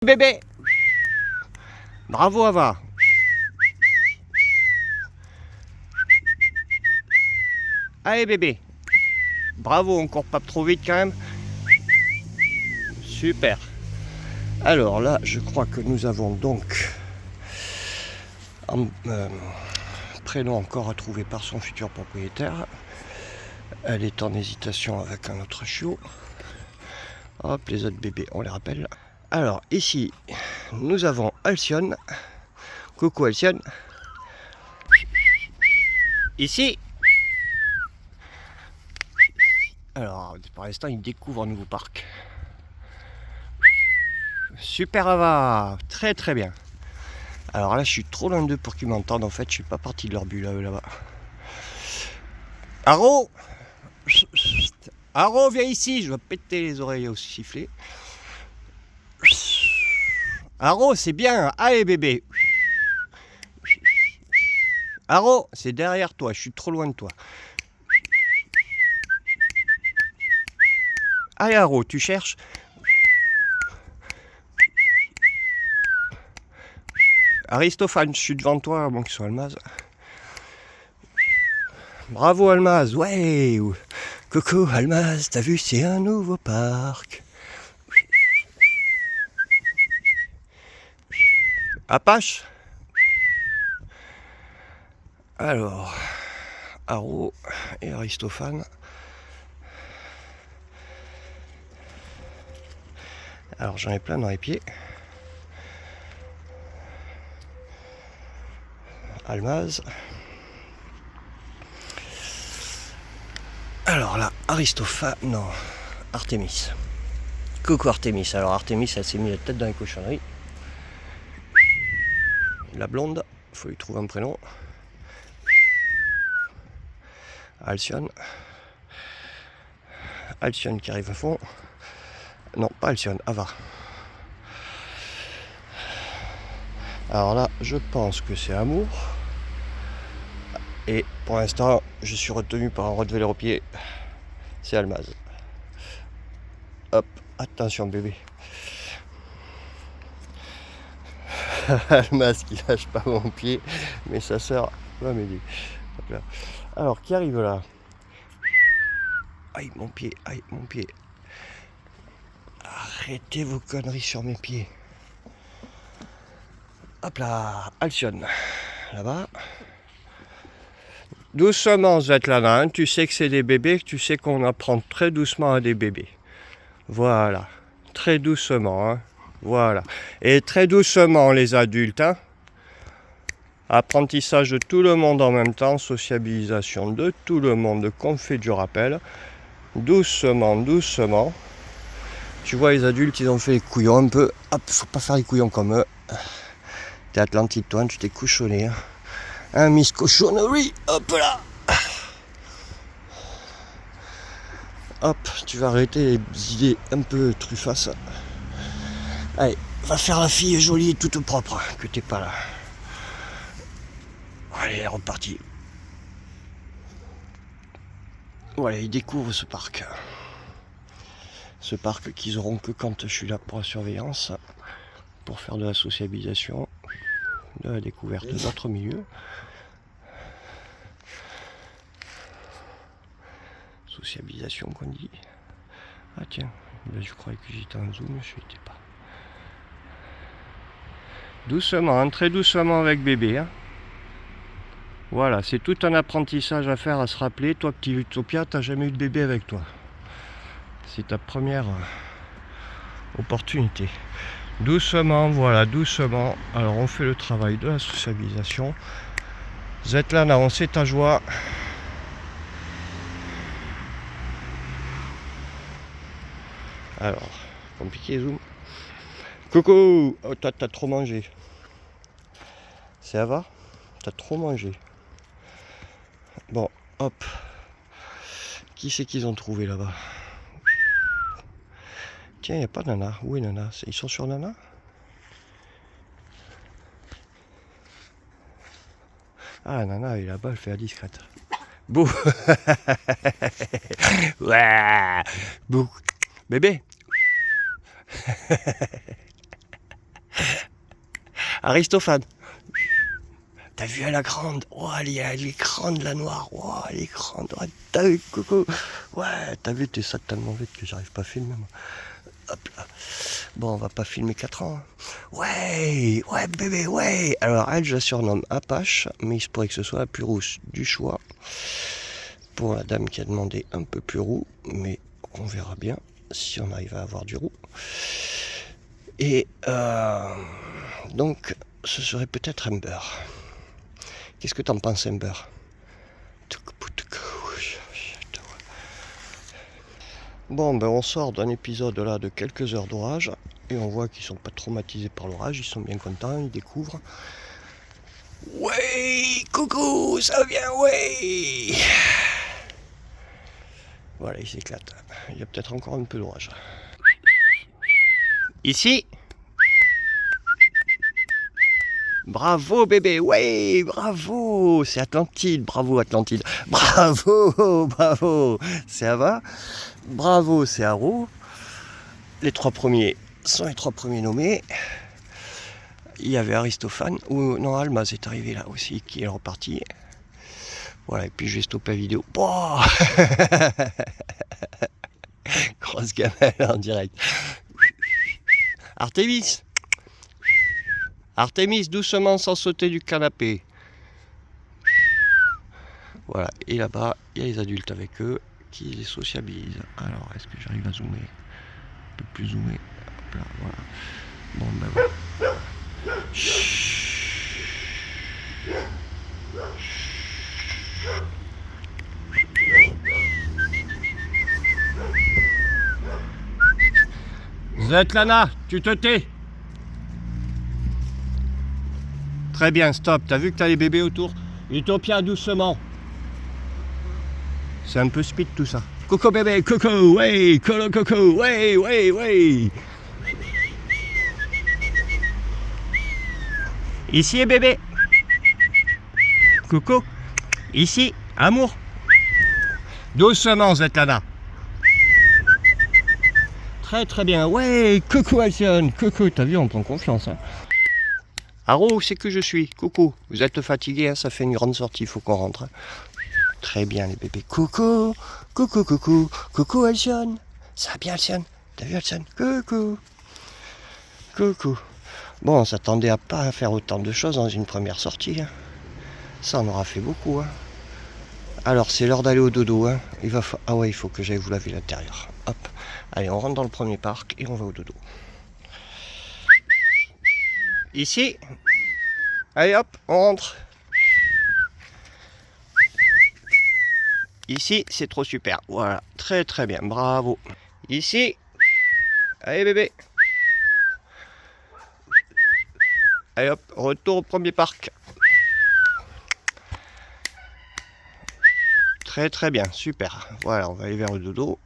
Bébé. Bravo Ava. Allez bébé. Bravo, encore pas trop vite quand même. Super. Alors là, je crois que nous avons donc un prénom encore à trouver par son futur propriétaire. Elle est en hésitation avec un autre chiot. Hop, les autres bébés, on les rappelle. Alors ici, nous avons Alcyone. Coucou Alcyone. Ici. Alors, pour l'instant, il découvre un nouveau parc. Super Ava, très très bien. Alors là, je suis trop loin d'eux pour qu'ils m'entendent. En fait, je suis pas parti de leur bulle là-bas. Haro, Haro, viens ici. Je vais péter les oreilles au sifflet. Haro, c'est bien. Allez bébé. Haro, c'est derrière toi. Je suis trop loin de toi. Allez Haro, tu cherches. Aristophane, je suis devant toi avant qu'il soit Almaz. Bravo Almaz, ouais. Coucou Almaz, t'as vu, c'est un nouveau parc. Apache. Alors, Haro et Aristophane. Alors j'en ai plein dans les pieds. Almaz. Alors là, Aristophane, non, Artémis. Coucou Artémis. Alors Artémis, elle s'est mis la tête dans les cochonneries. La blonde, il faut lui trouver un prénom. Alcyone. Alcyone qui arrive à fond. Non, pas Alcyone, Ava. Alors là, je pense que c'est Amour. Et pour l'instant, je suis retenu par un rottweiler au pied. C'est Almaz. Hop, attention bébé. Almaz qui lâche pas mon pied, mais sa sœur va m'aider. Alors, qui arrive là? Aïe, mon pied, aïe, mon pied. Arrêtez vos conneries sur mes pieds. Hop là, Alcyone, là-bas. Doucement Svetlana, hein. Tu sais que c'est des bébés, tu sais qu'on apprend très doucement à des bébés. Voilà, très doucement, hein. Voilà. Et très doucement les adultes, hein. Apprentissage de tout le monde en même temps, sociabilisation de tout le monde, qu'on fait du rappel. Doucement, doucement. Tu vois, les adultes, ils ont fait les couillons un peu. Hop, faut pas faire les couillons comme eux. T'es Atlantide, toi, tu t'es cochonné, hein. Miss Cochonnerie, hop là. Hop, tu vas arrêter les idées un peu truffasses. Allez, va faire la fille jolie et toute propre, que t'es pas là. Allez, elle est repartie. Voilà, ils découvrent ce parc. Ce parc qu'ils auront que quand je suis là pour la surveillance, pour faire de la sociabilisation, de la découverte d'autres milieux. Sociabilisation qu'on dit. Ah tiens, ben je croyais que j'étais en zoom, je n'étais pas. Doucement, hein, très doucement avec bébé. Hein. Voilà, c'est tout un apprentissage à faire, à se rappeler. Toi, petit Utopia, t'as jamais eu de bébé avec toi. C'est ta première opportunité. Doucement, voilà, doucement. Alors, on fait le travail de la sociabilisation. Svetlana, on sait ta joie. Alors, compliqué, zoom. Coucou! Oh, t'as trop mangé. C'est Ava? T'as trop mangé. Bon, hop. Qui c'est qu'ils ont trouvé là-bas? Tiens, il n'y a pas Nana. Où est Nana? Ils sont sur Nana? Ah, Nana, elle est là-bas, elle fait la discrète. Bouh. Ouais. Bouh. Bébé. Aristophane. T'as vu, elle est grande. Oh, elle est grande, la noire. Oh, elle est grande. Oh, t'as vu, coucou. Ouais, t'as vu, t'es ça tellement vite que j'arrive pas à filmer. Moi. Hop là. Bon, on va pas filmer 4 ans. Hein. Ouais, ouais, bébé, ouais. Alors, elle, je la surnomme Apache, mais il se pourrait que ce soit la plus rousse du choix. Pour la dame qui a demandé un peu plus roux, mais on verra bien si on arrive à avoir du roux. Et donc, ce serait peut-être Amber. Qu'est-ce que t'en penses, Amber? Bon, ben on sort d'un épisode là de quelques heures d'orage et on voit qu'ils sont pas traumatisés par l'orage, ils sont bien contents, ils découvrent. Ouais, coucou, ça vient, ouais. Voilà, ils s'éclatent. Il y a peut-être encore un peu d'orage. Ici. Bravo bébé, ouais, bravo, c'est Atlantide, bravo Atlantide, bravo, bravo, c'est Ava, bravo, c'est Haro. Les 3 premiers sont les 3 premiers nommés. Il y avait Aristophane, ou non, Almaz est arrivé là aussi, qui est reparti. Voilà, et puis je vais stopper la vidéo. Oh grosse gamelle en direct. Artemis. Artemis, doucement sans sauter du canapé. Voilà, et là-bas, il y a les adultes avec eux qui les sociabilisent. Alors, est-ce que j'arrive à zoomer? Un peu plus zoomer. Hop là, voilà. Bon, ben voilà. Svetlana, tu te tais? Très bien, stop. T'as vu que t'as les bébés autour? Utopia, doucement. C'est un peu speed tout ça. Coco bébé, coco, ouais, coco, ouais, ouais, ouais. Ici est bébé. Coco. Ici, amour. Doucement, Svetlana. Très très bien. Ouais, coucou Alcyon. Coucou, t'as vu, on prend confiance. Hein. Haro, c'est que je suis. Coucou. Vous êtes fatigué, hein, ça fait une grande sortie, il faut qu'on rentre. Hein. Très bien les bébés. Coucou. Coucou, coucou. Coucou Alcyon. Ça va bien Alcyon? T'as vu Alcyon? Coucou. Coucou. Bon, on s'attendait à pas faire autant de choses dans une première sortie. Hein. Ça en aura fait beaucoup. Hein. Alors, c'est l'heure d'aller au dodo. Hein. Ah ouais, il faut que j'aille vous laver l'intérieur. Hop. Allez, on rentre dans le premier parc et on va au dodo. Ici. Allez hop, on rentre. Ici, c'est trop super. Voilà, très très bien. Bravo. Ici. Allez bébé. Allez hop, retour au premier parc. Très très bien, super. Voilà, on va aller vers le dodo.